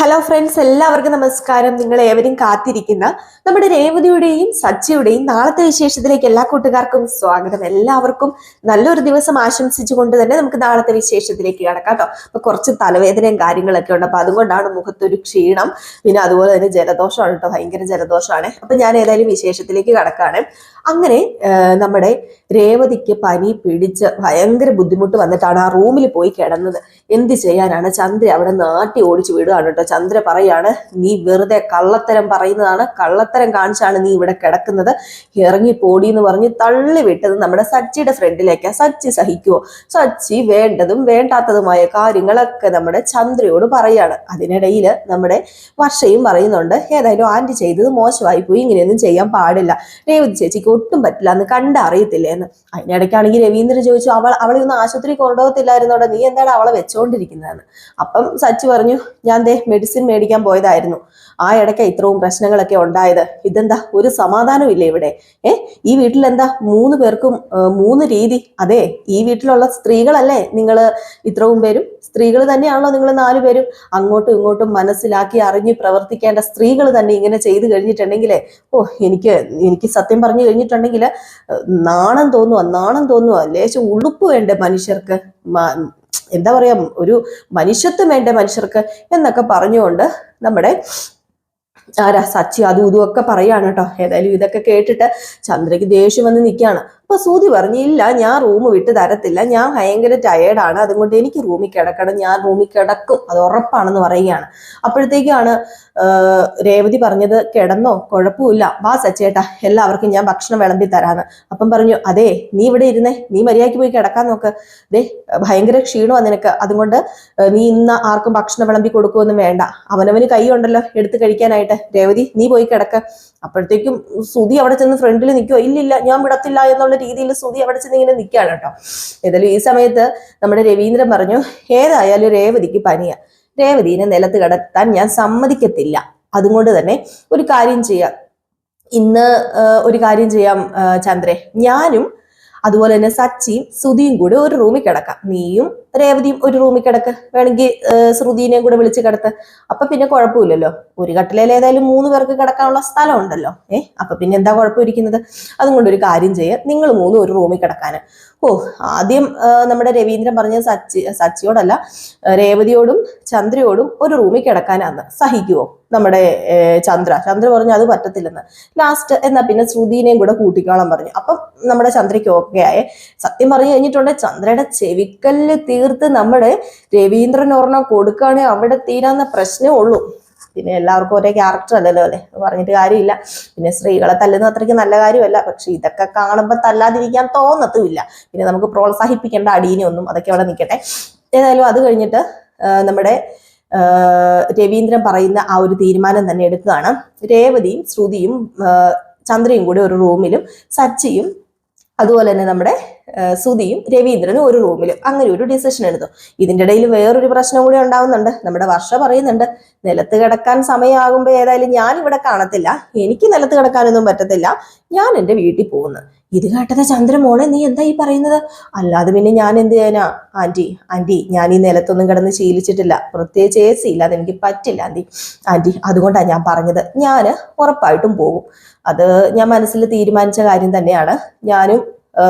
Hello friends, എല്ലാവർക്കും നമസ്കാരം. നിങ്ങൾ ഏവരും കാത്തിരിക്കുന്ന നമ്മുടെ രേവതിയുടെയും സച്ചിയുടെയും നാളത്തെ വിശേഷത്തിലേക്ക് എല്ലാ കൂട്ടുകാർക്കും സ്വാഗതം. എല്ലാവർക്കും നല്ലൊരു ദിവസം ആശംസിച്ചുകൊണ്ട് തന്നെ നമുക്ക് നാളത്തെ വിശേഷത്തിലേക്ക് കടക്കാം കേട്ടോ. അപ്പൊ കുറച്ച് തലവേദനയും കാര്യങ്ങളൊക്കെ ഉണ്ട്. അപ്പൊ അതുകൊണ്ടാണ് മുഖത്തൊരു ക്ഷീണം, പിന്നെ അതുപോലെ തന്നെ ജലദോഷമാണ് കേട്ടോ, ഭയങ്കര ജലദോഷമാണ്. അപ്പൊ ഞാൻ ഏതായാലും വിശേഷത്തിലേക്ക് കടക്കാണ്. അങ്ങനെ നമ്മുടെ രേവതിക്ക് പനി പിടിച്ച് ഭയങ്കര ബുദ്ധിമുട്ട് വന്നിട്ടാണ് ആ റൂമിൽ പോയി കിടന്നത്. എന്ത് ചെയ്യാനാണ്, ചന്ദ്ര അവിടെ നാട്ടി ഓടിച്ചു വിടുകയാണ് കേട്ടോ. ചന്ദ്ര പറയാണ്, നീ വെറുതെ കള്ളത്തരം പറയുന്നതാണ്, കള്ളത്തരം കാണിച്ചാണ് നീ ഇവിടെ കിടക്കുന്നത്, ഇറങ്ങി പോടി എന്ന് പറഞ്ഞ് തള്ളി വിട്ടത് നമ്മുടെ സച്ചിയുടെ ഫ്രണ്ടിലേക്ക്. സച്ചി സഹിക്കുവോ? സച്ചി വേണ്ടതും വേണ്ടാത്തതുമായ കാര്യങ്ങളൊക്കെ നമ്മുടെ ചന്ദ്രയോട് പറയാണ്. അതിനിടയിൽ നമ്മുടെ വർഷയും പറയുന്നുണ്ട്, ഏതായാലും ആന്റി ചെയ്തത് മോശമായി പോയി, ഇങ്ങനെയൊന്നും ചെയ്യാൻ പാടില്ല, രേവതി ചേച്ചിക്ക് ഒട്ടും പറ്റില്ല, എന്ന് കണ്ടറിയത്തില്ലേ എന്ന്. അതിനിടയ്ക്കാണെങ്കിൽ രവീന്ദ്രൻ ചോദിച്ചു, അവളെ ഒന്ന് ആശുപത്രി കൊണ്ടുപോകത്തില്ലായിരുന്നോടെ, നീ എന്താണ് അവളെ വെച്ചോണ്ടിരിക്കുന്നതെന്ന്. അപ്പം സച്ചി പറഞ്ഞു, ഞാൻ മെഡിസിൻ മേടിക്കാൻ പോയതായിരുന്നു, ആ ഇടയ്ക്ക് ഇത്രയും പ്രശ്നങ്ങളൊക്കെ ഉണ്ടായത്. ഇതെന്താ ഒരു സമാധാനം ഇല്ലേ ഇവിടെ? ഈ വീട്ടിൽ എന്താ 3 പേർക്കും 3 രീതി? അതെ, ഈ വീട്ടിലുള്ള സ്ത്രീകളല്ലേ നിങ്ങൾ ഇത്രയും പേരും? സ്ത്രീകൾ തന്നെയാണല്ലോ നിങ്ങൾ 4 പേരും? അങ്ങോട്ടും ഇങ്ങോട്ടും മനസ്സിലാക്കി അറിഞ്ഞ് പ്രവർത്തിക്കേണ്ട സ്ത്രീകൾ തന്നെ ഇങ്ങനെ ചെയ്തു കഴിഞ്ഞിട്ടുണ്ടെങ്കിലേ, എനിക്ക് സത്യം പറഞ്ഞു കഴിഞ്ഞിട്ടുണ്ടെങ്കിൽ നാണം തോന്നുക. ലേശം ഉളുപ്പ് വേണ്ടേ മനുഷ്യർക്ക്? എന്താ പറയാ, ഒരു മനുഷ്യത്വം വേണ്ട മനുഷ്യർക്ക് എന്നൊക്കെ പറഞ്ഞുകൊണ്ട് നമ്മുടെ സച്ചി അതും ഇതും ഒക്കെ പറയാണ് കേട്ടോ. ഏതായാലും ഇതൊക്കെ കേട്ടിട്ട് ചന്ദ്രയ്ക്ക് ദേഷ്യം വന്ന് നിൽക്കുകയാണ്. അപ്പൊ സൂതി പറഞ്ഞില്ല, ഞാൻ റൂം വിട്ട് തരത്തില്ല, ഞാൻ ഭയങ്കര ടയേർഡാണ്, അതുകൊണ്ട് എനിക്ക് റൂമിൽ കിടക്കണം, ഞാൻ റൂമിൽ കിടക്കും, അത് ഉറപ്പാണെന്ന് പറയുകയാണ്. അപ്പോഴത്തേക്കാണ് രേവതി പറഞ്ഞത്, കിടന്നോ, കുഴപ്പമില്ല, വാ സച്ചേട്ടാ, എല്ലാവർക്കും ഞാൻ ഭക്ഷണം വിളമ്പി തരാന്ന്. അപ്പം പറഞ്ഞു, അതെ നീ ഇവിടെ ഇരുന്നേ, നീ മര്യാദയ്ക്ക് പോയി കിടക്കാൻ നോക്ക്, ഭയങ്കര ക്ഷീണമാണ് നിനക്ക്, അതുകൊണ്ട് നീ ഇന്ന് ആർക്കും ഭക്ഷണം വിളമ്പി കൊടുക്കുമൊന്നും വേണ്ട, അവനവന് കൈ ഉണ്ടല്ലോ എടുത്ത് കഴിക്കാനായിട്ട്, രേവതി നീ പോയി കിടക്ക. അപ്പോഴത്തേക്കും സുധി അവിടെ ചെന്ന് ഫ്രണ്ടിൽ നിൽക്കുവോ, ഇല്ലില്ല ഞാൻ വിടത്തില്ല എന്നുള്ള രീതിയിൽ സുധി അവിടെ ചെന്ന് ഇങ്ങനെ നിൽക്കുകയാണ് കേട്ടോ. ഏതായാലും ഈ സമയത്ത് നമ്മുടെ രവീന്ദ്രൻ പറഞ്ഞു, ഏതായാലും രേവതിക്ക് പനിയാ, രേവതിനെ നിലത്ത് കിടത്താൻ ഞാൻ സമ്മതിക്കത്തില്ല, അതുകൊണ്ട് തന്നെ ഒരു കാര്യം ചെയ്യാം, ഇന്ന് ഒരു കാര്യം ചെയ്യാം ചന്ദ്രേ, ഞാനും അതുപോലെ തന്നെ സച്ചിയും ശ്രുതിയും കൂടെ ഒരു റൂമിൽ കിടക്കാം, നീയും രേവതിയും ഒരു റൂമിൽ കിടക്ക്, വേണമെങ്കിൽ ശ്രുതിനെയും കൂടെ വിളിച്ച് കിടത്ത്, അപ്പൊ പിന്നെ കുഴപ്പമില്ലല്ലോ, ഒരു കട്ടിലേൽ ഏതായാലും 3 പേർക്ക് കിടക്കാനുള്ള സ്ഥലം ഉണ്ടല്ലോ. അപ്പൊ പിന്നെ എന്താ കുഴപ്പമിരിക്കുന്നത്? അതുകൊണ്ട് ഒരു കാര്യം ചെയ്യുക, നിങ്ങൾ 3 ഒരു റൂമിൽ കിടക്കാന്. ആദ്യം നമ്മുടെ രവീന്ദ്രൻ പറഞ്ഞ സച്ചിയോടല്ല, രേവതിയോടും ചന്ദ്രയോടും ഒരു റൂമിൽ കിടക്കാനാന്ന്. സഹിക്കുവോ നമ്മുടെ ചന്ദ്ര പറഞ്ഞു അത് പറ്റത്തില്ലെന്ന്. ലാസ്റ്റ് എന്നാ പിന്നെ ശ്രുതിനെയും കൂടെ കൂട്ടിക്കോളാൻ പറഞ്ഞു. അപ്പം നമ്മുടെ ചന്ദ്രയ്ക്ക് ഓക്കെ ആയേ. സത്യം പറഞ്ഞു കഴിഞ്ഞിട്ടുണ്ട്, ചന്ദ്രയുടെ ചെവിക്കല്ല് തീർത്ത് നമ്മുടെ രവീന്ദ്രൻ ഒരെണ്ണം കൊടുക്കുകയാണെങ്കിൽ അവിടെ തീരാന്ന പ്രശ്നമേ ഉള്ളൂ. പിന്നെ എല്ലാവർക്കും ഒരേ ക്യാരക്ടർ അല്ലല്ലോ അല്ലെ, പറഞ്ഞിട്ട് കാര്യമില്ല. പിന്നെ സ്ത്രീകളെ തല്ലുന്ന അത്രയ്ക്ക് നല്ല കാര്യമല്ല, പക്ഷെ ഇതൊക്കെ കാണുമ്പോൾ തല്ലാതിരിക്കാൻ തോന്നത്തുമില്ല. പിന്നെ നമുക്ക് പ്രോത്സാഹിപ്പിക്കേണ്ട അടീനെ ഒന്നും, അതൊക്കെ അവിടെ നിൽക്കട്ടെ. ഏതായാലും അത് കഴിഞ്ഞിട്ട് നമ്മുടെ രവീന്ദ്രൻ പറയുന്ന ആ ഒരു തീരുമാനം തന്നെ എടുക്കുകയാണ്. രേവതിയും ശ്രുതിയും ചന്ദ്രയും കൂടി ഒരു റൂമിലും, സച്ചിയും അതുപോലെ തന്നെ നമ്മുടെ സുധിയും രവീന്ദ്രനും ഒരു റൂമിലും, അങ്ങനെ ഒരു ഡിസിഷൻ എടുത്തു. ഇതിൻ്റെ ഇടയിൽ വേറൊരു പ്രശ്നം കൂടി ഉണ്ടാവുന്നുണ്ട്. നമ്മുടെ വർഷ പറയുന്നുണ്ട്, നിലത്ത് കിടക്കാൻ സമയമാകുമ്പോൾ ഏതായാലും ഞാൻ ഇവിടെ കാണത്തില്ല, എനിക്ക് നിലത്ത് കിടക്കാനൊന്നും പറ്റത്തില്ല, ഞാൻ എൻ്റെ വീട്ടിൽ പോകുന്നു. ഇത് കേട്ടത് ചന്ദ്രമോളെ, നീ എന്താ ഈ പറയുന്നത്? അല്ലാതെ പിന്നെ ഞാൻ എന്ത് ചെയ്യാനാ ആന്റി, ഞാൻ ഈ നിലത്തൊന്നും കിടന്ന് ശീലിച്ചിട്ടില്ല, പ്രത്യേകിച്ച് AC ഇല്ലാതെ എനിക്ക് പറ്റില്ല ആന്റി, അതുകൊണ്ടാണ് ഞാൻ പറഞ്ഞത്, ഞാൻ ഉറപ്പായിട്ടും പോകും, അത് ഞാൻ മനസ്സിൽ തീരുമാനിച്ച കാര്യം തന്നെയാണ്, ഞാനും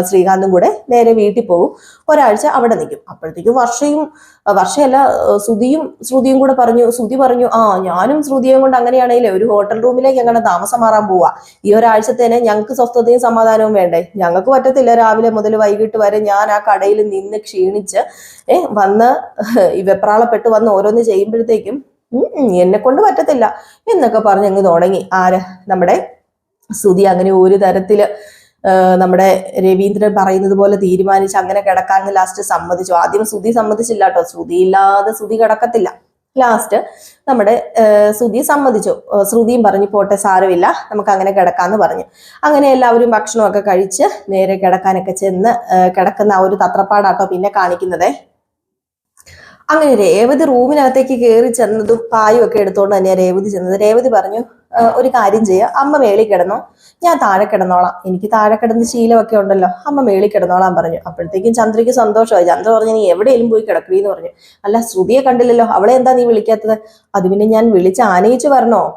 ശ്രീകാന്തും കൂടെ നേരെ വീട്ടിൽ പോകും, ഒരാഴ്ച അവിടെ നിൽക്കും. അപ്പോഴത്തേക്കും വർഷയല്ല ശ്രുതിയും കൂടെ പറഞ്ഞു. ശ്രുതി പറഞ്ഞു, ഞാനും ശ്രുതിയും കൊണ്ട് അങ്ങനെയാണെങ്കിലേ ഒരു ഹോട്ടൽ റൂമിലേക്ക് അങ്ങനെ താമസം മാറാൻ പോവാ, ഈ ഒരാഴ്ചത്തേനെ ഞങ്ങൾക്ക് സ്വസ്ഥതയും സമാധാനവും വേണ്ടേ, ഞങ്ങൾക്ക് പറ്റത്തില്ല രാവിലെ മുതൽ വൈകിട്ട് വരെ ഞാൻ ആ കടയിൽ നിന്ന് ക്ഷീണിച്ച് വന്ന് വെപ്രാളപ്പെട്ട് വന്ന് ഓരോന്ന് ചെയ്യുമ്പോഴത്തേക്കും എന്നെ കൊണ്ട് പറ്റത്തില്ല എന്നൊക്കെ പറഞ്ഞ് അങ്ങ് തുടങ്ങി നമ്മുടെ ശ്രുതി. അങ്ങനെ ഒരു തരത്തില് നമ്മുടെ രവീന്ദ്രൻ പറയുന്നത് പോലെ തീരുമാനിച്ച് അങ്ങനെ കിടക്കാമെന്ന് ലാസ്റ്റ് സമ്മതിച്ചു. ആദ്യം ശ്രുതി സമ്മതിച്ചില്ല കേട്ടോ, ശ്രുതി ഇല്ലാതെ ശ്രുതി കിടക്കത്തില്ല. ലാസ്റ്റ് നമ്മുടെ ശ്രുതി സമ്മതിച്ചു. ശ്രുതിയും പറഞ്ഞു, പോട്ടെ സാരമില്ല, നമുക്ക് അങ്ങനെ കിടക്കാന്ന് പറഞ്ഞു. അങ്ങനെ എല്ലാവരും ഭക്ഷണമൊക്കെ കഴിച്ച് നേരെ കിടക്കാനൊക്കെ ചെന്ന് കിടക്കുന്ന ആ ഒരു തത്രപ്പാടാട്ടോ പിന്നെ കാണിക്കുന്നത്. അങ്ങനെ രേവതി റൂമിനകത്തേക്ക് കയറി ചെന്നതും പായും ഒക്കെ എടുത്തോണ്ട് തന്നെയാ രേവതി ചെന്നത്. രേവതി പറഞ്ഞു, ഒരു കാര്യം ചെയ്യുക, അമ്മ മേളിൽ കിടന്നോ, ഞാൻ താഴെ കിടന്നോളാം, എനിക്ക് താഴെ കിടന്ന് ശീലമൊക്കെ ഉണ്ടല്ലോ, അമ്മ മേളിൽ കിടന്നോളാം പറഞ്ഞു. അപ്പോഴത്തേക്കും ചന്ദ്രയ്ക്ക് സന്തോഷമായി. ചന്ദ്ര പറഞ്ഞു, നീ എവിടെയെങ്കിലും പോയി കിടക്കുകയെന്ന് പറഞ്ഞു. അല്ല, ശ്രുതിയെ കണ്ടില്ലല്ലോ, അവളെ എന്താ നീ വിളിക്കാത്തത്? അത് പിന്നെ ഞാൻ വിളിച്ച് ആനയിച്ച്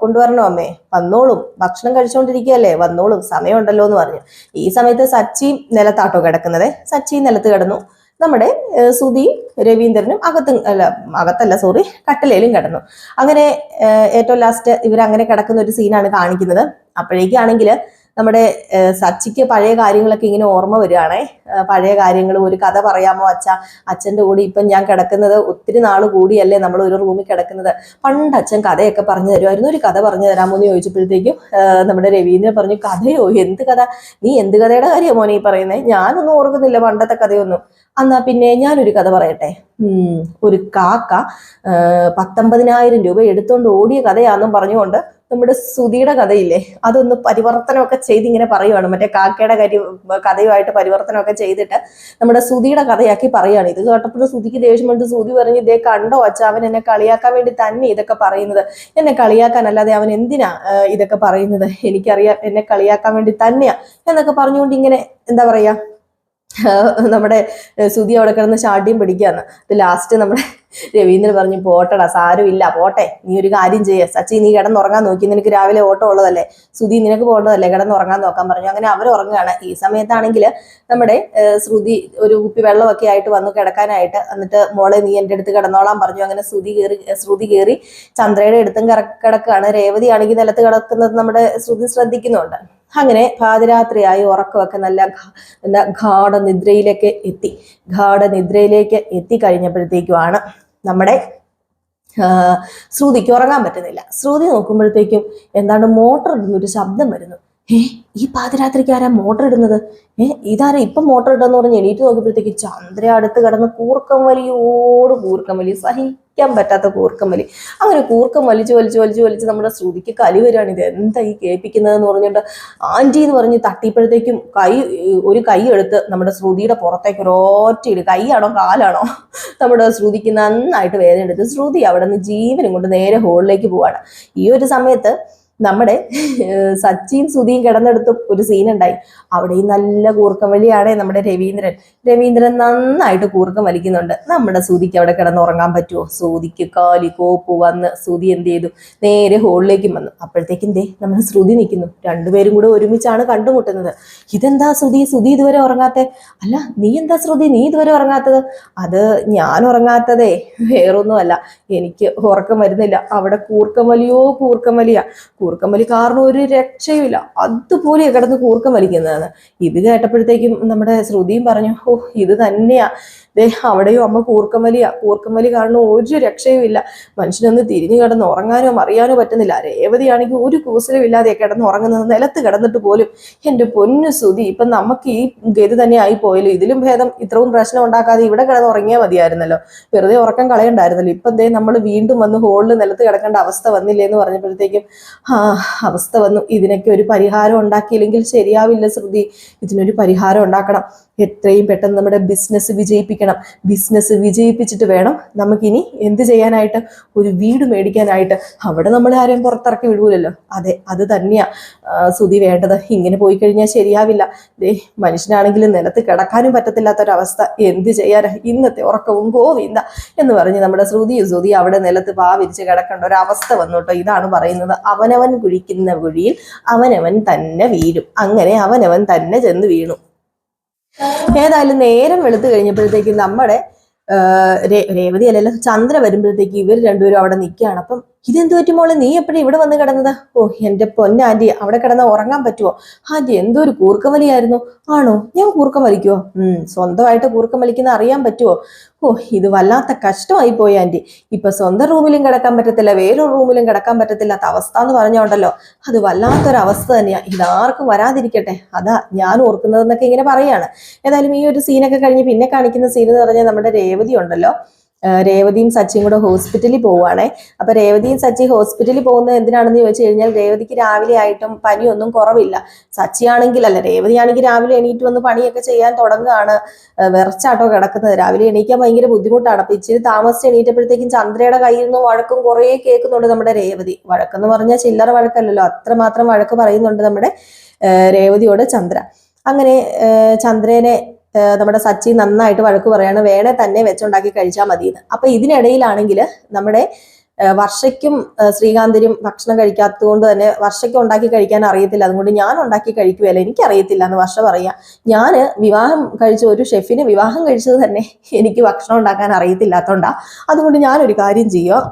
കൊണ്ടുവരണോ അമ്മേ? വന്നോളും, ഭക്ഷണം കഴിച്ചുകൊണ്ടിരിക്കുകയല്ലേ, വന്നോളും, സമയമുണ്ടല്ലോ എന്ന് പറഞ്ഞു. ഈ സമയത്ത് സച്ചിയും നിലത്താട്ടോ കിടക്കുന്നത്. സച്ചിയും നിലത്ത് കിടന്നു. നമ്മുടെ സുധിയും രവീന്ദ്രനും അകത്തല്ല സോറി, കട്ടിലേലും കിടന്നു. അങ്ങനെ ഏറ്റവും ലാസ്റ്റ് ഇവരങ്ങനെ കിടക്കുന്ന ഒരു സീനാണ് കാണിക്കുന്നത്. അപ്പോഴേക്കാണെങ്കിൽ നമ്മുടെ സച്ചിക്ക് പഴയ കാര്യങ്ങളൊക്കെ ഇങ്ങനെ ഓർമ്മ വരികയാണേ. പഴയ കാര്യങ്ങൾ, ഒരു കഥ പറയാമോ അച്ഛൻ്റെ കൂടെ ഇപ്പം ഞാൻ കിടക്കുന്നത് ഒത്തിരി നാൾ കൂടിയല്ലേ നമ്മൾ ഒരു റൂമിൽ കിടക്കുന്നത്, പണ്ട് അച്ഛൻ കഥയൊക്കെ പറഞ്ഞു തരുമായിരുന്നു, ഒരു കഥ പറഞ്ഞു തരാമോ എന്ന് ചോദിച്ചപ്പോഴത്തേക്കും നമ്മുടെ രവീന്ദ്രൻ പറഞ്ഞു, കഥയോ, എന്ത് കഥ, നീ എന്ത് കഥയുടെ കാര്യമോ മോനെ ഈ പറയുന്നത്? ഞാനൊന്നും ഓർക്കുന്നില്ല പണ്ടത്തെ കഥയൊന്നും. എന്നാ പിന്നെ ഞാനൊരു കഥ പറയട്ടെ. ഒരു കാക്ക 19,000 രൂപ എടുത്തോണ്ട് ഓടിയ കഥയാണെന്നും പറഞ്ഞുകൊണ്ട് നമ്മുടെ സുധിയുടെ കഥയില്ലേ, അതൊന്ന് പരിവർത്തനമൊക്കെ ചെയ്ത് ഇങ്ങനെ പറയുവാണ്. മറ്റേ കാക്കയുടെ കഥയുമായിട്ട് പരിവർത്തനമൊക്കെ ചെയ്തിട്ട് നമ്മുടെ സുധിയുടെ കഥയാക്കി പറയുകയാണ്. ഇത് കേട്ടപ്പോൾ സുധിക്ക് ദേഷ്യം വന്നിട്ട് സുധി പറഞ്ഞു, ഇതേ കണ്ടോ അച്ഛാ, അവൻ എന്നെ കളിയാക്കാൻ വേണ്ടി തന്നെ ഇതൊക്കെ പറയുന്നത്, എന്നെ കളിയാക്കാൻ അല്ലാതെ അവൻ എന്തിനാ ഇതൊക്കെ പറയുന്നത്, എനിക്കറിയാം എന്നെ കളിയാക്കാൻ വേണ്ടി തന്നെയാ എന്നൊക്കെ പറഞ്ഞുകൊണ്ട് ഇങ്ങനെ എന്താ പറയാ, നമ്മുടെ സുധി അവിടെ കിടന്ന് ശാഠ്യം പിടിക്കുകയാണ്. ലാസ്റ്റ് നമ്മുടെ രവീന്ദ്രൻ പറഞ്ഞു, പോട്ടടാ, സാരമില്ല, പോട്ടെ, നീ ഒരു കാര്യം ചെയ്യ സച്ചി, നീ കിടന്നുറങ്ങാൻ നോക്കി, നിനക്ക് രാവിലെ ഓട്ടം ഉള്ളതല്ലേ, സുധി നിനക്ക് പോകേണ്ടതല്ലേ, കിടന്നുറങ്ങാൻ നോക്കാൻ പറഞ്ഞു. അങ്ങനെ അവർ ഉറങ്ങുകയാണ്. ഈ സമയത്താണെങ്കിൽ നമ്മുടെ ശ്രുതി ഒരു കുപ്പി വെള്ളമൊക്കെ ആയിട്ട് വന്നു കിടക്കാനായിട്ട്. എന്നിട്ട് മോളെ നീ എൻ്റെ അടുത്ത് കിടന്നോളാൻ പറഞ്ഞു. അങ്ങനെ ശ്രുതി കയറി ചന്ദ്രയുടെ അടുത്തും കിടക്കുകയാണ്. രേവതി ആണെങ്കിൽ നിലത്ത് കിടക്കുന്നത് നമ്മുടെ ശ്രുതി ശ്രദ്ധിക്കുന്നുണ്ട്. അങ്ങനെ പാതിരാത്രിയായി, ഉറക്കമൊക്കെ നല്ല ഗാഠനിദ്രയിലേക്ക് എത്തിക്കഴിഞ്ഞപ്പോഴത്തേക്കുമാണ് നമ്മുടെ ശ്രുതിക്ക് ഉറങ്ങാൻ പറ്റുന്നില്ല. ശ്രുതി നോക്കുമ്പോഴത്തേക്കും എന്താണ് മോട്ടർ ഇടുന്നൊരു ശബ്ദം വരുന്നു. ഈ പാതിരാത്രിക്ക് ആരാ മോട്ടർ ഇടുന്നത്? ഇതാരാ ഇപ്പം മോട്ടർ ഇട്ടെന്ന് പറഞ്ഞ് എണീറ്റ് നോക്കിയപ്പോഴത്തേക്ക് ചന്ദ്ര അടുത്ത് കിടന്ന് കൂർക്കം വലി, സഹിക്കാൻ പറ്റാത്ത കൂർക്കം വലി. അങ്ങനെ കൂർക്കം വലിച്ച് നമ്മുടെ ശ്രുതിക്ക് കലി വരികയാണ്. ഇത് എന്താ ഈ കേൾപ്പിക്കുന്നതെന്ന് പറഞ്ഞിട്ട് ആൻറ്റി എന്ന് പറഞ്ഞ് തട്ടിയപ്പോഴത്തേക്കും ഒരു കൈ എടുത്ത് നമ്മുടെ ശ്രുതിയുടെ പുറത്തേക്ക് ഒരൊറ്റയിട്. കൈയാണോ കാലാണോ, നമ്മുടെ ശ്രുതിക്ക് നന്നായിട്ട് വേദന എടുത്ത് ശ്രുതി അവിടെ നിന്ന് ജീവനും കൊണ്ട് നേരെ ഹോളിലേക്ക് പോവാണ്. ഈ ഒരു സമയത്ത് നമ്മുടെ സച്ചിയും സുധിയും കിടന്നെടുത്തും ഒരു സീനുണ്ടായി. അവിടെയും നല്ല കൂർക്കം വലിയാണ് നമ്മുടെ രവീന്ദ്രൻ നന്നായിട്ട് കൂർക്കം വലിക്കുന്നുണ്ട്. നമ്മുടെ സുധിക്ക് അവിടെ കിടന്നുറങ്ങാൻ പറ്റുമോ? സുധിക്ക് കാലി കോപ്പ് വന്ന് സുധി എന്ത് ചെയ്തു, നേരെ ഹോളിലേക്കും വന്നു. അപ്പോഴത്തേക്കും നമ്മുടെ ശ്രുതി നിൽക്കുന്നു. രണ്ടുപേരും കൂടെ ഒരുമിച്ചാണ് കണ്ടുമുട്ടുന്നത്. ഇതെന്താ സുധി ഇതുവരെ ഉറങ്ങാത്തെ? അല്ല, നീ എന്താ ശ്രുതി നീ ഇതുവരെ ഉറങ്ങാത്തത്? അത് ഞാൻ ഉറങ്ങാത്തതേ വേറൊന്നുമല്ല, എനിക്ക് ഉറക്കം വരുന്നില്ല, അവിടെ കൂർക്കം വലി കാരണം ഒരു രക്ഷയുമില്ല, അതുപോലെ കിടന്ന് കൂർക്കം വലിക്കുന്നതാണ്. ഇത് കേട്ടപ്പോഴത്തേക്കും നമ്മുടെ ശ്രുതിയും പറഞ്ഞു, ഇത് തന്നെയാ, അവിടെയും അമ്മ കൂർക്കം വലി കാരണം ഒരു രക്ഷയുമില്ല, മനുഷ്യനൊന്ന് തിരിഞ്ഞു കിടന്ന് ഉറങ്ങാനോ അറിയാനോ പറ്റുന്നില്ല. രേവതിയാണെങ്കിൽ ഒരു കൂസലും ഇല്ലാതെ കിടന്ന് ഉറങ്ങുന്നത്, നിലത്ത് കിടന്നിട്ട് പോലും. എൻ്റെ പൊന്നു ശ്രുതി, ഇപ്പം നമുക്ക് ഈ ഗതി തന്നെ ആയി പോയല്ലോ, ഇതിലും ഭേദം ഇത്രയും പ്രശ്നം ഉണ്ടാക്കാതെ ഇവിടെ കിടന്ന് ഉറങ്ങിയാൽ മതിയായിരുന്നല്ലോ, വെറുതെ ഉറക്കം കളയണ്ടായിരുന്നല്ലോ. ഇപ്പം നമ്മൾ വീണ്ടും വന്ന് ഹോളിൽ നിലത്ത് കിടക്കേണ്ട അവസ്ഥ വന്നില്ലേ എന്ന് പറഞ്ഞപ്പോഴത്തേക്കും അവസ്ഥ വന്നു. ഇതിനൊക്കെ ഒരു പരിഹാരം ഉണ്ടാക്കിയില്ലെങ്കിൽ ശരിയാവില്ല ശ്രുതി, ഇതിനൊരു പരിഹാരം ഉണ്ടാക്കണം, എത്രയും പെട്ടെന്ന് നമ്മുടെ ബിസിനസ് വിജയിപ്പിച്ചിട്ട് വേണം നമുക്കിനി എന്ത് ചെയ്യാനായിട്ട്, ഒരു വീട് മേടിക്കാനായിട്ട്. അവിടെ നമ്മൾ ആരെയും പുറത്തിറക്കി വിടൂലല്ലോ. അതെ, അത് തന്നെയാ ശ്രുതി വേണ്ടത്. ഇങ്ങനെ പോയി കഴിഞ്ഞാൽ ശരിയാവില്ല. മനുഷ്യനാണെങ്കിലും നിലത്ത് കിടക്കാനും പറ്റത്തില്ലാത്തൊരവസ്ഥ, എന്ത് ചെയ്യാനാ, ഇന്നത്തെ ഉറക്കവും ഗോവിന്ദ എന്ന് പറഞ്ഞ് നമ്മുടെ ശ്രുതി അവിടെ നിലത്ത് പാവിരിച്ച് കിടക്കേണ്ട ഒരു അവസ്ഥ വന്നു കേട്ടോ. ഇതാണ് പറയുന്നത്, അവനവൻ കുഴിക്കുന്ന കുഴിയിൽ അവനവൻ തന്നെ വീഴും. അങ്ങനെ അവനവൻ തന്നെ ചെന്ന് വീണു. ഏതായാലും നേരം വെളുത്ത് കഴിഞ്ഞപ്പോഴത്തേക്കും നമ്മുടെ രേവതി അല്ലല്ലോ ചന്ദ്ര വരുമ്പോഴത്തേക്ക് ഇവർ രണ്ടുപേരും അവിടെ നിൽക്കുകയാണ്. അപ്പം ഇതെന്തു പറ്റി മോളെ, നീ എപ്പോഴും ഇവിടെ വന്ന് കിടന്നത്? എൻ്റെ പൊന്നാൻറ്റി, അവിടെ കിടന്ന് ഉറങ്ങാൻ പറ്റുമോ? ആൻറ്റി, എന്തോ ഒരു കൂർക്കം വലിയായിരുന്നു. ആണോ, ഞാൻ കൂർക്കം വലിക്കുവോ? സ്വന്തമായിട്ട് കൂർക്കം വലിക്കുന്ന അറിയാൻ പറ്റുമോ? ഇത് വല്ലാത്ത കഷ്ടമായി പോയി ആൻറ്റി. ഇപ്പൊ സ്വന്തം റൂമിലും കിടക്കാൻ പറ്റത്തില്ല, വേറൊരു റൂമിലും കിടക്കാൻ പറ്റത്തില്ലാത്ത അവസ്ഥ എന്ന് പറഞ്ഞോണ്ടല്ലോ, അത് വല്ലാത്തൊരവസ്ഥ തന്നെയാ. ഇതാർക്കും വരാതിരിക്കട്ടെ, അതാ ഞാൻ ഓർക്കുന്നതെന്നൊക്കെ ഇങ്ങനെ പറയാണ്. ഏതായാലും ഈ ഒരു സീനൊക്കെ കഴിഞ്ഞ് പിന്നെ കാണിക്കുന്ന സീൻ എന്ന് പറഞ്ഞാൽ നമ്മുടെ രേവതി ഉണ്ടല്ലോ, രേവതിയും സച്ചിയും കൂടെ ഹോസ്പിറ്റലിൽ പോവുകയാണേ. അപ്പൊ രേവതിയും സച്ചി ഹോസ്പിറ്റലിൽ പോകുന്നത് എന്തിനാണെന്ന് ചോദിച്ചു കഴിഞ്ഞാൽ രേവതിക്ക് രാവിലെ ആയിട്ടും പനിയൊന്നും കുറവില്ല. രേവതിയാണെങ്കിൽ രാവിലെ എണീറ്റ് വന്ന് പണിയൊക്കെ ചെയ്യാൻ തുടങ്ങുകയാണ്. വിറച്ചാട്ടോ കിടക്കുന്നത്. രാവിലെ എണീക്കാൻ ഭയങ്കര ബുദ്ധിമുട്ടാണ്. അപ്പൊ ഇച്ചിരി താമസിച്ച് എണീറ്റപ്പോഴത്തേക്കും ചന്ദ്രയുടെ കയ്യിൽ നിന്ന് വഴക്കും കുറേ കേൾക്കുന്നുണ്ട് നമ്മുടെ രേവതി. വഴക്കെന്ന് പറഞ്ഞാൽ ചില്ലറ വഴക്കല്ലല്ലോ, അത്രമാത്രം വഴക്ക് പറയുന്നുണ്ട് നമ്മുടെ രേവതിയോട് ചന്ദ്ര. അങ്ങനെ ചന്ദ്രനെ നമ്മുടെ സച്ചി നന്നായിട്ട് വഴക്ക് പറയാണ്, വേണേ തന്നെ വെച്ചുണ്ടാക്കി കഴിച്ചാൽ മതിയെന്ന്. അപ്പൊ ഇതിനിടയിലാണെങ്കിൽ നമ്മുടെ വർഷയ്ക്കും ശ്രീകാന്തിനും ഭക്ഷണം കഴിക്കാത്തത് കൊണ്ട് തന്നെ വർഷയ്ക്ക് ഉണ്ടാക്കി കഴിക്കാൻ അറിയത്തില്ല, അതുകൊണ്ട് ഞാൻ ഉണ്ടാക്കി കഴിക്കുകയല്ല, എനിക്കറിയത്തില്ല എന്ന് വർഷ പറയാം. ഞാൻ വിവാഹം കഴിച്ച ഒരു ഷെഫിന് വിവാഹം കഴിച്ചത് തന്നെ എനിക്ക് ഭക്ഷണം ഉണ്ടാക്കാൻ അറിയത്തില്ലാത്തതുകൊണ്ടാ. അതുകൊണ്ട് ഞാനൊരു കാര്യം ചെയ്യുക,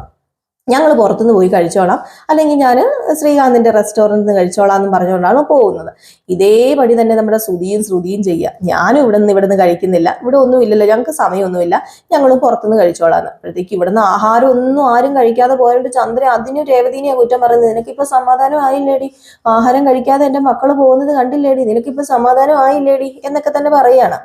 ഞങ്ങൾ പുറത്തുനിന്ന് പോയി കഴിച്ചോളാം, അല്ലെങ്കിൽ ഞാൻ ശ്രീകാന്തിന്റെ റെസ്റ്റോറൻറ്റിൽ നിന്ന് കഴിച്ചോളാം എന്ന് പറഞ്ഞുകൊണ്ടാണ് പോകുന്നത്. ഇതേപടി തന്നെ നമ്മുടെ ശ്രുതിയും ചെയ്യുക. ഞാനും ഇവിടുന്ന് കഴിക്കുന്നില്ല, ഇവിടെ ഒന്നും ഇല്ലല്ലോ, ഞങ്ങൾക്ക് സമയമൊന്നുമില്ല, ഞങ്ങളും പുറത്തുനിന്ന് കഴിച്ചോളാന്ന്. അപ്പോഴത്തേക്ക് ഇവിടുന്ന് ആഹാരം ഒന്നും ആരും കഴിക്കാതെ പോയിട്ട് ചന്ദ്ര അതിന് രേവതിനെയാണ് കുറ്റം പറയുന്നത്. നിനക്കിപ്പോൾ സമാധാനം ആയില്ലേടി, ആഹാരം കഴിക്കാതെ എൻ്റെ മക്കൾ പോകുന്നത് കണ്ടില്ലേടി, നിനക്കിപ്പോൾ സമാധാനം ആയില്ലേടി എന്നൊക്കെ തന്നെ പറയുകയാണ്.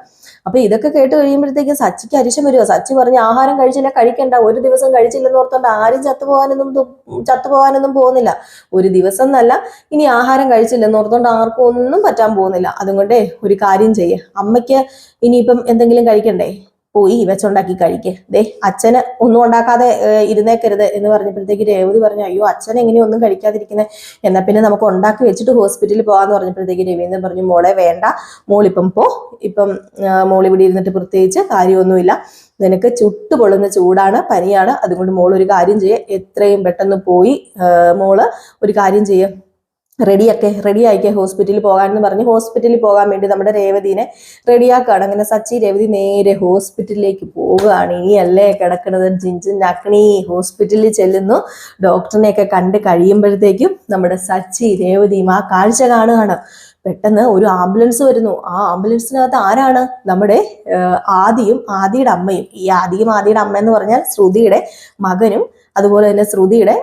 അപ്പൊ ഇതൊക്കെ കേട്ട് കഴിയുമ്പോഴത്തേക്ക് സച്ചിക്ക് അരിശം വരുമോ. സച്ചി പറഞ്ഞ് ആഹാരം കഴിച്ചില്ല, കഴിക്കണ്ട, ഒരു ദിവസം കഴിച്ചില്ലെന്ന് ഓർത്തോണ്ട് ആരും ചത്തുപോകാനൊന്നും പോകുന്നില്ല. ഒരു ദിവസം എന്നല്ല, ഇനി ആഹാരം കഴിച്ചില്ലെന്ന് ഓർത്തോണ്ട് ആർക്കും ഒന്നും പറ്റാൻ പോകുന്നില്ല. അതുകൊണ്ടേ ഒരു കാര്യം ചെയ്യേ, അമ്മയ്ക്ക് ഇനിയിപ്പം എന്തെങ്കിലും കഴിക്കണ്ടേ, പോയി വെച്ചുണ്ടാക്കി കഴിക്കേ, ദേ അച്ഛന് ഒന്നും ഉണ്ടാക്കാതെ ഇരുന്നേക്കരുത് എന്ന് പറഞ്ഞപ്പോഴത്തേക്ക് രേവതി പറഞ്ഞു, അയ്യോ അച്ഛൻ എങ്ങനെയും ഒന്നും കഴിക്കാതിരിക്കുന്നത്, എന്നാൽ പിന്നെ നമുക്ക് ഉണ്ടാക്കി വെച്ചിട്ട് ഹോസ്പിറ്റലിൽ പോകാന്ന് പറഞ്ഞപ്പോഴത്തേക്ക് രവീന്ദ്രൻ പറഞ്ഞു, മോളെ വേണ്ട, മോളിപ്പം ഇപ്പം മോളിവിടെ ഇരുന്നിട്ട് പ്രത്യേകിച്ച് കാര്യമൊന്നുമില്ല, നിനക്ക് ചുട്ടുപൊള്ളുന്ന ചൂടാണ്, പനിയാണ്, അതുകൊണ്ട് മോൾ ഒരു കാര്യം ചെയ്യുക, എത്രയും പെട്ടെന്ന് പോയി മോള് ഒരു കാര്യം ചെയ്യുക, റെഡിയാക്കിയ ഹോസ്പിറ്റലിൽ പോകാമെന്ന് പറഞ്ഞ് ഹോസ്പിറ്റലിൽ പോകാൻ വേണ്ടി നമ്മുടെ രേവതിനെ റെഡിയാക്കുകയാണ്. അങ്ങനെ സച്ചി രേവതി നേരെ ഹോസ്പിറ്റലിലേക്ക് പോവുകയാണ്. ഇനിയല്ലേ കിടക്കുന്നത് ജിഞ്ചിൻ അഗ്നി. ഹോസ്പിറ്റലിൽ ചെല്ലുന്നു. ഡോക്ടറിനെയൊക്കെ കണ്ട് കഴിയുമ്പോഴത്തേക്കും നമ്മുടെ സച്ചി രേവതിയും ആ കാഴ്ച കാണുകയാണ്. പെട്ടെന്ന് ഒരു ആംബുലൻസ് വരുന്നു. ആ ആംബുലൻസിനകത്ത് ആരാണ്? നമ്മുടെ ആദിയും ആദിയുടെ അമ്മയും. ഈ ആദിയുടെ അമ്മ എന്ന് പറഞ്ഞാൽ ശ്രുതിയുടെ മകനും അതുപോലെ തന്നെ ശ്രുതിയുടെ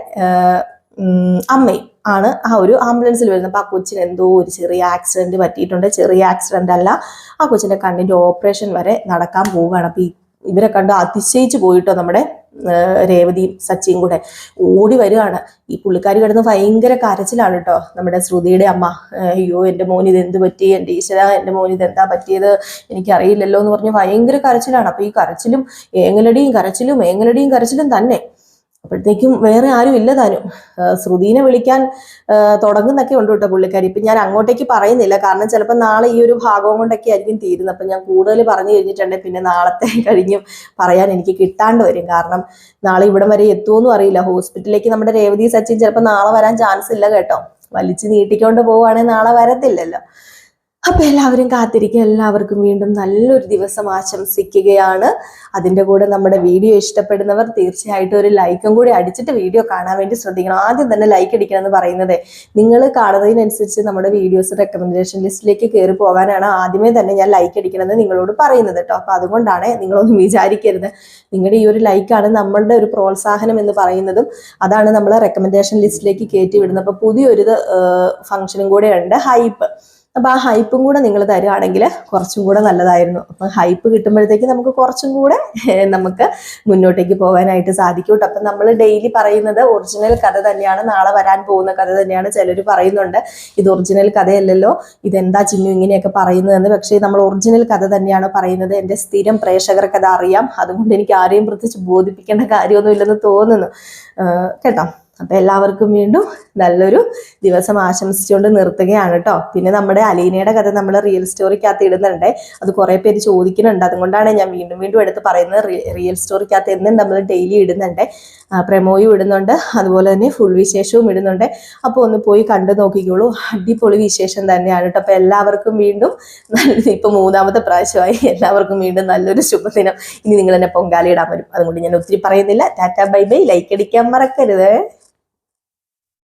അമ്മയും ആണ് ആ ഒരു ആംബുലൻസിൽ വരുന്നത്. അപ്പൊ ആ കൊച്ചിന് എന്തോ ഒരു ചെറിയ ആക്സിഡന്റ് പറ്റിയിട്ടുണ്ട്. ചെറിയ ആക്സിഡന്റ് അല്ല, ആ കൊച്ചിന്റെ കണ്ണിന്റെ ഓപ്പറേഷൻ വരെ നടക്കാൻ പോവുകയാണ്. അപ്പൊ ഇവരെ കണ്ട് അതിശയിച്ചു പോയിട്ടോ നമ്മുടെ രേവതിയും സച്ചിയും കൂടെ ഓടി വരികയാണ്. ഈ പുള്ളിക്കാരി കിടന്ന് ഭയങ്കര കരച്ചിലാണ് കേട്ടോ നമ്മുടെ ശ്രുതിയുടെ അമ്മ. അയ്യോ എൻ്റെ മോന് ഇത് എന്ത് പറ്റി, എൻ്റെ ഈശ്വര എൻ്റെ മോന് ഇത് എന്താ പറ്റിയത്, എനിക്കറിയില്ലല്ലോ എന്ന് പറഞ്ഞ് ഭയങ്കര കരച്ചിലാണ്. അപ്പൊ ഈ കരച്ചിലും ഏങ്ങലടിയും കരച്ചിലും തന്നെ. അപ്പോഴത്തേക്കും വേറെ ആരും ഇല്ല താനും. ശ്രുതിനെ വിളിക്കാൻ തുടങ്ങുന്നൊക്കെ ഉണ്ട് കേട്ടോ പുള്ളിക്കാരി. ഇപ്പം ഞാൻ അങ്ങോട്ടേക്ക് പറയുന്നില്ല, കാരണം ചിലപ്പോൾ നാളെ ഈ ഒരു ഭാഗം കൊണ്ടൊക്കെ ആയിരിക്കും തീരുന്നത്. അപ്പം ഞാൻ കൂടുതൽ പറഞ്ഞു കഴിഞ്ഞിട്ടുണ്ടെങ്കിൽ പിന്നെ നാളത്തെ കഴിഞ്ഞും പറയാൻ എനിക്ക് കിട്ടാണ്ട് വരും. കാരണം നാളെ ഇവിടം വരെ എത്തുമെന്നും അറിയില്ല. ഹോസ്പിറ്റലിലേക്ക് നമ്മുടെ രേവതി സച്ചിൻ ചിലപ്പോൾ നാളെ വരാൻ ചാൻസ് ഇല്ല കേട്ടോ. വലിച്ച് നീട്ടിക്കൊണ്ട് പോവുകയാണെങ്കിൽ നാളെ വരത്തില്ലല്ലോ. അപ്പൊ എല്ലാവരും കാത്തിരിക്കുക. എല്ലാവർക്കും വീണ്ടും നല്ലൊരു ദിവസം ആശംസിക്കുകയാണ്. അതിൻ്റെ കൂടെ നമ്മുടെ വീഡിയോ ഇഷ്ടപ്പെടുന്നവർ തീർച്ചയായിട്ടും ഒരു ലൈക്കും കൂടി അടിച്ചിട്ട് വീഡിയോ കാണാൻ വേണ്ടി ശ്രദ്ധിക്കണം. ആദ്യം തന്നെ ലൈക്ക് അടിക്കണം എന്ന് പറയുന്നത് നിങ്ങൾ കാണുന്നതിനനുസരിച്ച് നമ്മുടെ വീഡിയോസ് റെക്കമെൻഡേഷൻ ലിസ്റ്റിലേക്ക് കയറി പോകാനാണ് ആദ്യമേ തന്നെ ഞാൻ ലൈക്ക് അടിക്കണമെന്ന് നിങ്ങളോട് പറയുന്നത് കേട്ടോ. അപ്പൊ അതുകൊണ്ടാണ്, നിങ്ങളൊന്നും വിചാരിക്കരുത്. നിങ്ങളുടെ ഈ ഒരു ലൈക്കാണ് നമ്മളുടെ ഒരു പ്രോത്സാഹനം എന്ന് പറയുന്നതും. അതാണ് നമ്മളെ റെക്കമെൻഡേഷൻ ലിസ്റ്റിലേക്ക് കയറ്റി വിടുന്നത്. അപ്പൊ പുതിയൊരു ഫംഗ്ഷനും കൂടെ ഉണ്ട്, ഹൈപ്പ്. അപ്പൊ ആ ഹൈപ്പും കൂടെ നിങ്ങൾ തരുവാണെങ്കിൽ കുറച്ചും കൂടെ നല്ലതായിരുന്നു. അപ്പൊ ഹൈപ്പ് കിട്ടുമ്പോഴത്തേക്ക് നമുക്ക് കുറച്ചും കൂടെ നമുക്ക് മുന്നോട്ടേക്ക് പോകാനായിട്ട് സാധിക്കും കേട്ടോ. അപ്പൊ നമ്മൾ ഡെയിലി പറയുന്നത് ഒറിജിനൽ കഥ തന്നെയാണ്, നാളെ വരാൻ പോകുന്ന കഥ തന്നെയാണ്. ചിലർ പറയുന്നുണ്ട് ഇത് ഒറിജിനൽ കഥയല്ലല്ലോ, ഇതെന്താ ചിന്നു ഇങ്ങനെയൊക്കെ പറയുന്നതെന്ന്. പക്ഷേ നമ്മൾ ഒറിജിനൽ കഥ തന്നെയാണ് പറയുന്നത്. എൻ്റെ സ്ഥിരം പ്രേക്ഷകർക്ക് അത് അറിയാം. അതുകൊണ്ട് എനിക്ക് ആരെയും പ്രത്യേകിച്ച് ബോധിപ്പിക്കേണ്ട കാര്യമൊന്നുമില്ലെന്ന് തോന്നുന്നു കേട്ടോ. അപ്പൊ എല്ലാവർക്കും വീണ്ടും നല്ലൊരു ദിവസം ആശംസിച്ചുകൊണ്ട് നിർത്തുകയാണ് കേട്ടോ. പിന്നെ നമ്മുടെ അലീനയുടെ കഥ നമ്മൾ റിയൽ സ്റ്റോറിക്കകത്ത് ഇടുന്നുണ്ട്. അത് കുറെ പേര് ചോദിക്കുന്നുണ്ട്, അതുകൊണ്ടാണ് ഞാൻ വീണ്ടും എടുത്ത് പറയുന്നത്. റിയൽ സ്റ്റോറിക്കകത്ത് എന്നും നമ്മൾ ഡെയിലി ഇടുന്നുണ്ട്, പ്രമോയും ഇടുന്നുണ്ട്, അതുപോലെ തന്നെ ഫുൾ വിശേഷവും ഇടുന്നുണ്ട്. അപ്പോൾ ഒന്ന് പോയി കണ്ടു നോക്കിക്കോളൂ. അടിപൊളി വിശേഷം തന്നെയാണ് കേട്ടോ. അപ്പൊ എല്ലാവർക്കും വീണ്ടും ഇപ്പൊ 3ാമത്തെ പ്രാവശ്യമായി. എല്ലാവർക്കും വീണ്ടും നല്ലൊരു ശുഭദിനം. ഇനി നിങ്ങൾ എന്നെ പൊങ്കാലയിടാൻ വരും, അതുകൊണ്ട് ഞാൻ ഒത്തിരി പറയുന്നില്ല. Tata bye bye. ലൈക്ക് അടിക്കാൻ മറക്കരുത്.